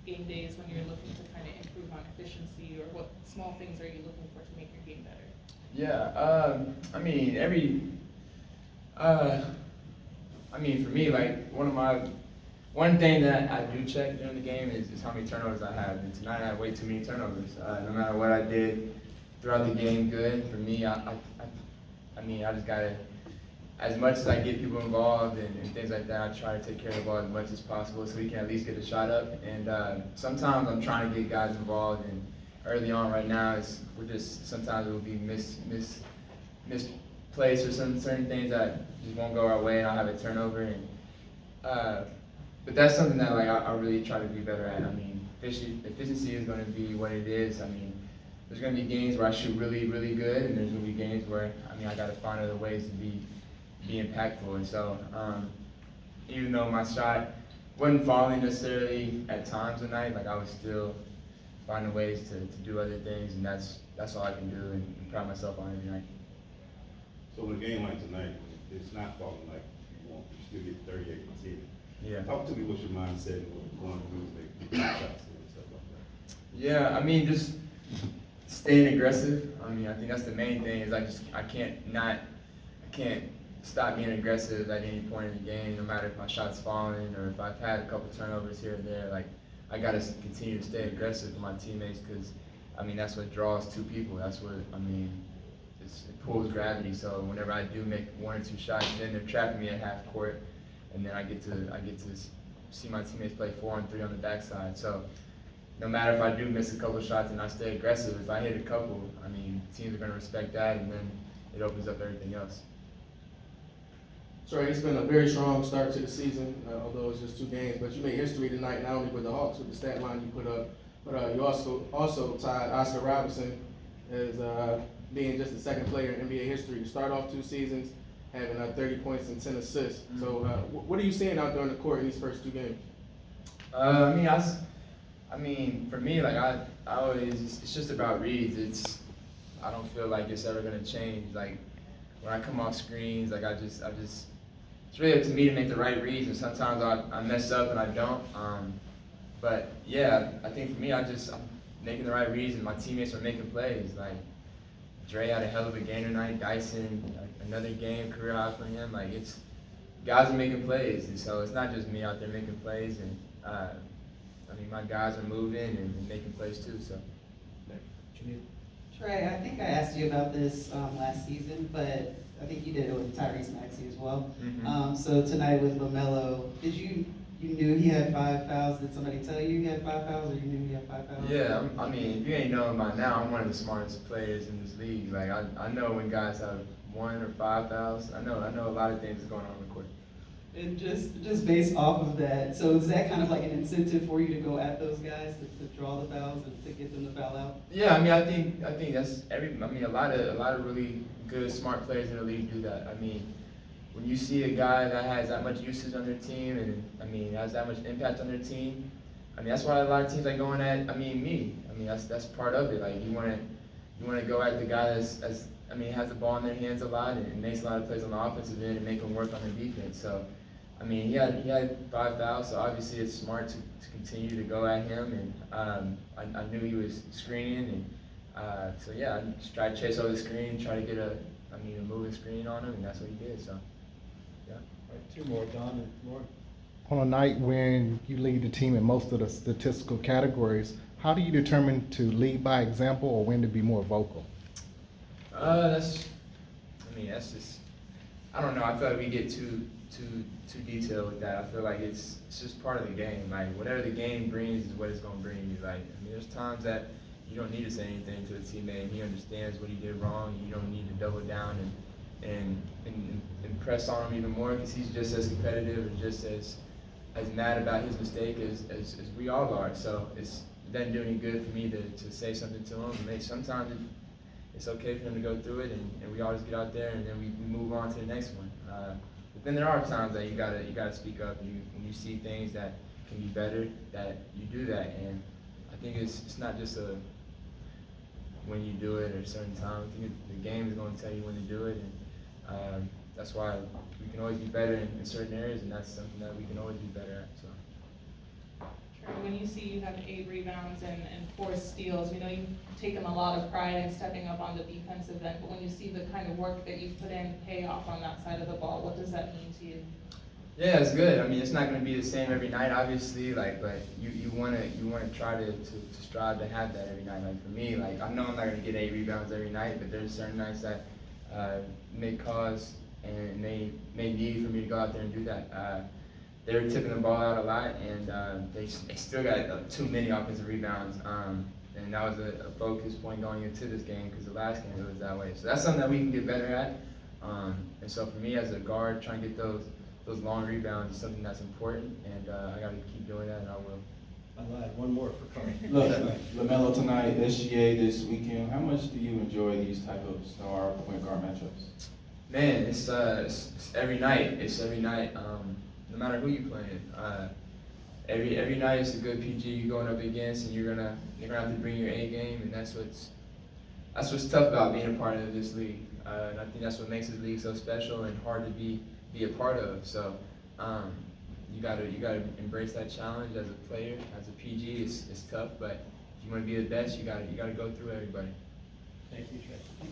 game days when you're looking to kind of improve on efficiency, or what small things are you looking for to make your game better? Yeah, I mean, uh, I mean, for me, like, one thing that I do check during the game is how many turnovers I have. And tonight I had way too many turnovers. No matter what I did throughout the game, good. For me, I mean, I just gotta, as much as I get people involved and things like that, I try to take care of the ball as much as possible so we can at least get a shot up. And sometimes I'm trying to get guys involved, and early on right now, sometimes it will be misplaced or some certain things that just won't go our way, and I'll have a turnover. And uh, but that's something that like I really try to be better at. I mean, efficiency is going to be what it is. I mean, there's going to be games where I shoot really, really good, and there's going to be games where I mean I got to find other ways to be impactful. And so even though my shot wasn't falling necessarily at times tonight, like I was still finding ways to do other things, and that's all I can do, and pride myself on every night. So in a game like tonight, when it's not falling like you want, you still get 38 and 10. Yeah. Talk to me what's your mindset and what you're going to do to make shots and stuff like that. Yeah, I mean, just staying aggressive. I mean, I think that's the main thing. Is I can't stop being aggressive at any point in the game, no matter if my shot's falling or if I've had a couple turnovers here and there. Like, I gotta continue to stay aggressive with my teammates because, I mean, that's what draws two people. That's what I mean. It pulls gravity. So whenever I do make one or two shots, then they're trapping me at half court, and then I get to see my teammates play 4-on-3 on the backside. So no matter if I do miss a couple shots and I stay aggressive, if I hit a couple, I mean, teams are going to respect that, and then it opens up everything else. Trae, it's been a very strong start to the season, although it's just 2 games. But you made history tonight, not only with the Hawks, with the stat line you put up, but you also tied Oscar Robertson as being just the second player in NBA history to start off 2 seasons, having 30 points and 10 assists. So what are you seeing out there on the court in these first 2 games? I mean, for me, like I always, it's just about reads. I don't feel like it's ever gonna change. Like when I come off screens, like it's really up to me to make the right reads, and sometimes I mess up and I don't. But yeah, I think for me, I'm making the right reads, and my teammates are making plays. Like Trae had a hell of a game tonight. Dyson, another game, career high for him. Like guys are making plays, and so it's not just me out there making plays. And I mean, my guys are moving and making plays too. So. Trae, I think I asked you about this last season, but I think you did it with Tyrese Maxey as well. Mm-hmm. So tonight with LaMelo, you knew he had 5 fouls? Did somebody tell you he had 5 fouls, or you knew he had 5 fouls? Yeah, I mean, if you ain't knowing by now, I'm one of the smartest players in this league. Like I know when guys have 1 or 5 fouls. I know a lot of things going on the court. And just based off of that, so is that kind of like an incentive for you to go at those guys to draw the fouls and to get them to foul out? Yeah, I mean, I think that's I mean, a lot of really good, smart players in the league do that. I mean, when you see a guy that has that much usage on their team, and I mean, has that much impact on their team, I mean, that's why a lot of teams are going at. I mean, me. I mean, that's part of it. Like you want to go at the guy has the ball in their hands a lot and makes a lot of plays on the offensive end and make them work on the defense. So. I mean, he had 5 fouls, so obviously it's smart to continue to go at him. And I knew he was screening, and so yeah, I just tried to chase over the screen, try to get a moving screen on him, and that's what he did. So yeah. All right, 2 more, Don and Lauren. On a night when you lead the team in most of the statistical categories, how do you determine to lead by example or when to be more vocal? That's just, I don't know. I feel like we get too detailed with that. I feel like it's just part of the game. Like whatever the game brings is what it's gonna bring you. Like I mean, there's times that you don't need to say anything to a teammate, and he understands what he did wrong. You don't need to double down and press on him even more because he's just as competitive and just as mad about his mistake as we all are. So it doesn't do any good for me to say something to him. Sometimes it's okay for him to go through it, and we all just get out there and then we move on to the next one. But then there are times that you gotta speak up. When you see things that can be better, that you do that. And I think it's not just when you do it or a certain time. I think the game is going to tell you when to do it, and that's why we can always be better in certain areas, and that's something that we can always be better at. So. When you see you have 8 rebounds and 4 steals, we know you've taken a lot of pride in stepping up on the defensive end, but when you see the kind of work that you've put in pay off on that side of the ball, what does that mean to you? Yeah, it's good. I mean, it's not going to be the same every night, obviously. Like, but you wanna try to strive to have that every night. Like for me, like I know I'm not going to get 8 rebounds every night, but there's certain nights that may cause and may need for me to go out there and do that. They were tipping the ball out a lot, and they still got too many offensive rebounds. And that was a focus point going into this game because the last game it was that way. So that's something that we can get better at. And so for me as a guard, trying to get those long rebounds is something that's important, and I got to keep doing that, and I will. I'll add one more for Carl. Look, LaMelo tonight, SGA this weekend. How much do you enjoy these type of star point guard matchups? Man, it's every night. It's every night. No matter who you playing. Every night it's a good PG you're going up against, and you're gonna have to bring your A game, and that's what's tough about being a part of this league. And I think that's what makes this league so special and hard to be a part of. So you gotta embrace that challenge as a player, as a PG. It's tough, but if you want to be the best, you gotta go through everybody. Thank you, Trae.